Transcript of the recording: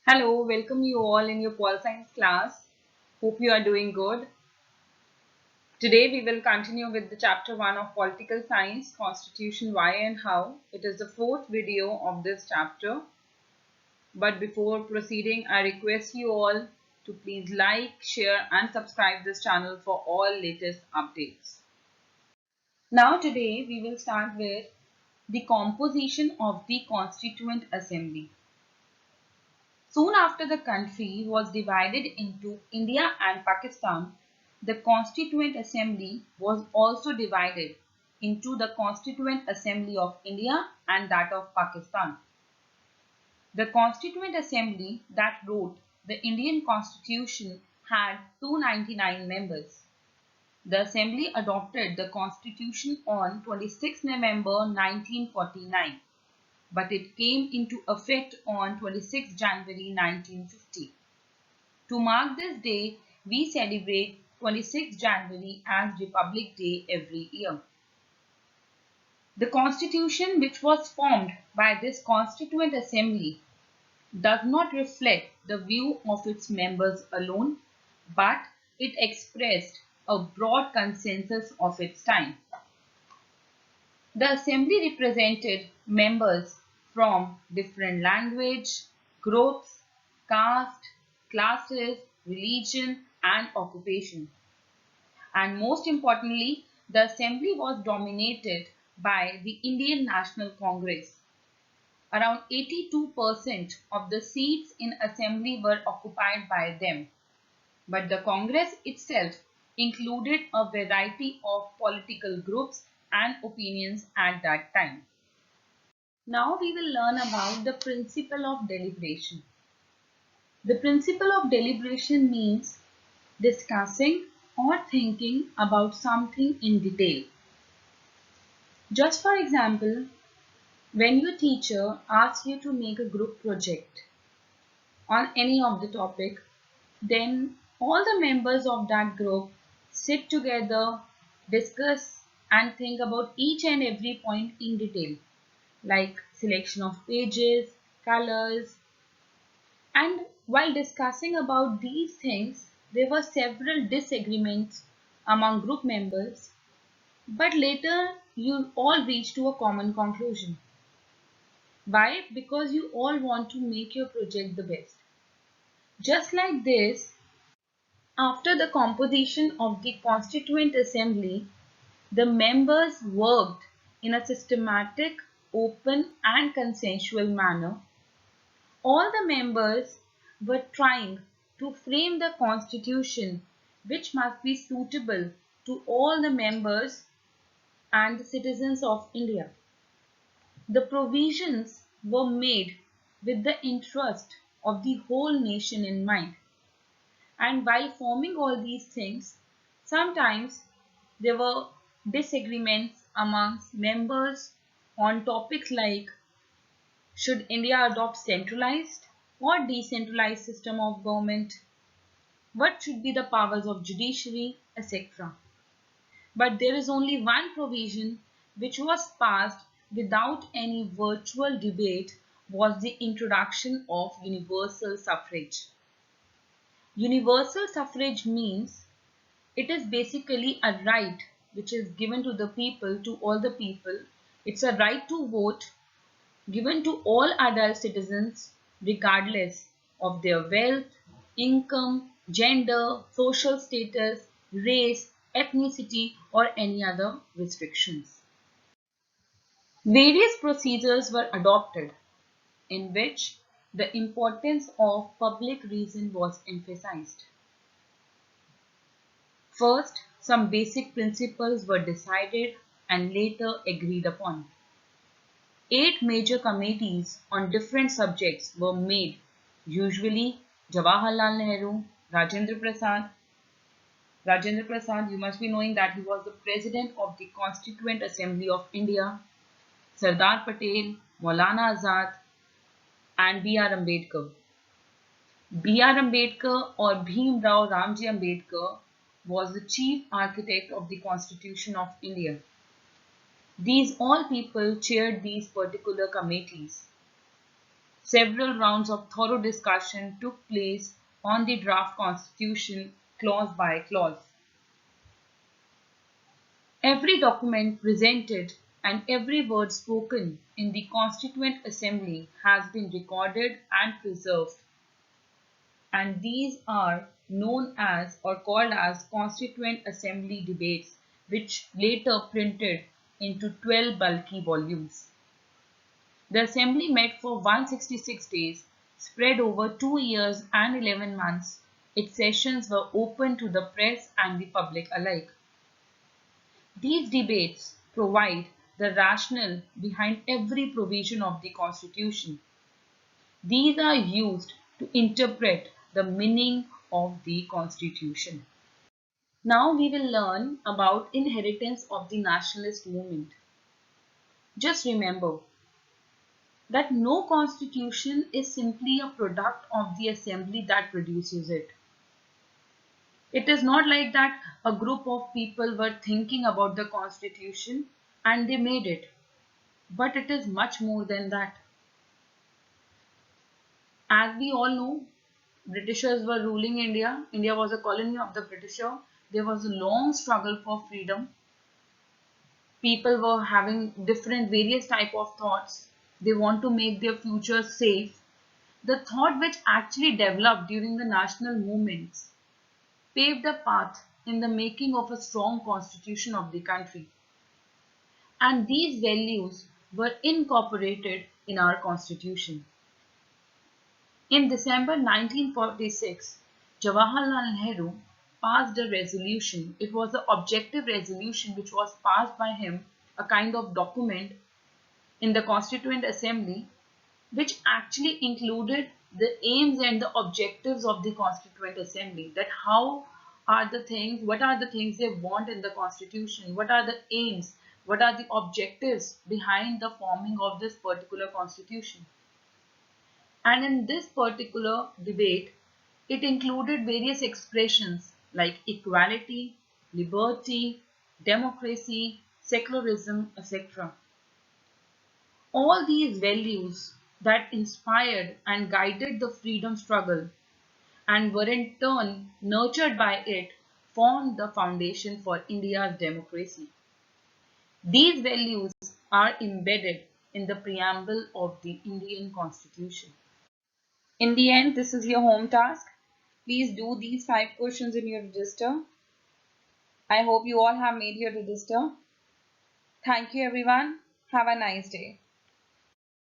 Hello, welcome you all in your Pol Science class. Hope you are doing good. Today we will continue with the chapter 1 of Political Science, Constitution, Why and How. It is the fourth video of this chapter. But before proceeding, I request you all to please like, share and subscribe this channel for all latest updates. Now today we will start with the composition of the Constituent Assembly. Soon after the country was divided into India and Pakistan, the Constituent Assembly was also divided into the Constituent Assembly of India and that of Pakistan. The Constituent Assembly that wrote the Indian Constitution had 299 members. The Assembly adopted the Constitution on 26 November 1949. But it came into effect on 26 January 1950. To mark this day, we celebrate 26 January as Republic Day every year. The Constitution which was formed by this Constituent Assembly does not reflect the view of its members alone, but it expressed a broad consensus of its time. The assembly represented members from different language, groups, caste, classes, religion and occupation. And most importantly, the assembly was dominated by the Indian National Congress. Around 82% of the seats in assembly were occupied by them. But the Congress itself included a variety of political groups and opinions at that time. Now we will learn about the principle of deliberation. The principle of deliberation means discussing or thinking about something in detail. Just for example, when your teacher asks you to make a group project on any of the topic, then all the members of that group sit together, discuss and think about each and every point in detail, like selection of pages, colors. And while discussing about these things, there were several disagreements among group members, but later you all reached to a common conclusion. Why? Because you all want to make your project the best. Just like this, after the composition of the Constituent Assembly, the members worked in a systematic, open and consensual manner. All the members were trying to frame the constitution which must be suitable to all the members and the citizens of India. The provisions were made with the interest of the whole nation in mind. And while forming all these things, sometimes there were disagreements amongst members on topics like should India adopt centralized or decentralized system of government? What should be the powers of judiciary, etc. But there is only one provision which was passed without any virtual debate was the introduction of universal suffrage. Universal suffrage means it is basically a right which is given to the people, to all the people. It's a right to vote given to all adult citizens regardless of their wealth, income, gender, social status, race, ethnicity or any other restrictions. Various procedures were adopted in which the importance of public reason was emphasized. First, some basic principles were decided and later agreed upon. 8 major committees on different subjects were made, usually Jawaharlal Nehru, Rajendra Prasad. Rajendra Prasad, you must be knowing that he was the President of the Constituent Assembly of India, Sardar Patel, Maulana Azad and B.R. Ambedkar. B.R. Ambedkar or Bhim Rao Ramji Ambedkar was the chief architect of the Constitution of India. These all people chaired these particular committees. Several rounds of thorough discussion took place on the draft constitution clause by clause. Every document presented and every word spoken in the Constituent Assembly has been recorded and preserved, and these are known as or called as Constituent Assembly debates, which later printed into 12 bulky volumes. The Assembly met for 166 days, spread over 2 years and 11 months. Its sessions were open to the press and the public alike. These debates provide the rationale behind every provision of the Constitution. These are used to interpret the meaning of the Constitution. Now we will learn about inheritance of the nationalist movement. Just remember that no constitution is simply a product of the assembly that produces it. It is not like that a group of people were thinking about the constitution and they made it. But it is much more than that. As we all know, Britishers were ruling India. India was a colony of the Britisher. There was a long struggle for freedom. People were having different various type of thoughts. They want to make their future safe. The thought which actually developed during the national movements paved a path in the making of a strong constitution of the country. And these values were incorporated in our constitution. In December 1946, Jawaharlal Nehru passed a resolution. It was an objective resolution which was passed by him, a kind of document in the Constituent Assembly, which actually included the aims and the objectives of the Constituent Assembly. That how are the things, what are the things they want in the Constitution, what are the aims, what are the objectives behind the forming of this particular Constitution. And in this particular debate, it included various expressions like equality, liberty, democracy, secularism, etc. All these values that inspired and guided the freedom struggle and were in turn nurtured by it formed the foundation for India's democracy. These values are embedded in the preamble of the Indian Constitution. In the end, this is your home task. Please do these 5 questions in your register. I hope you all have made your register. Thank you everyone. Have a nice day.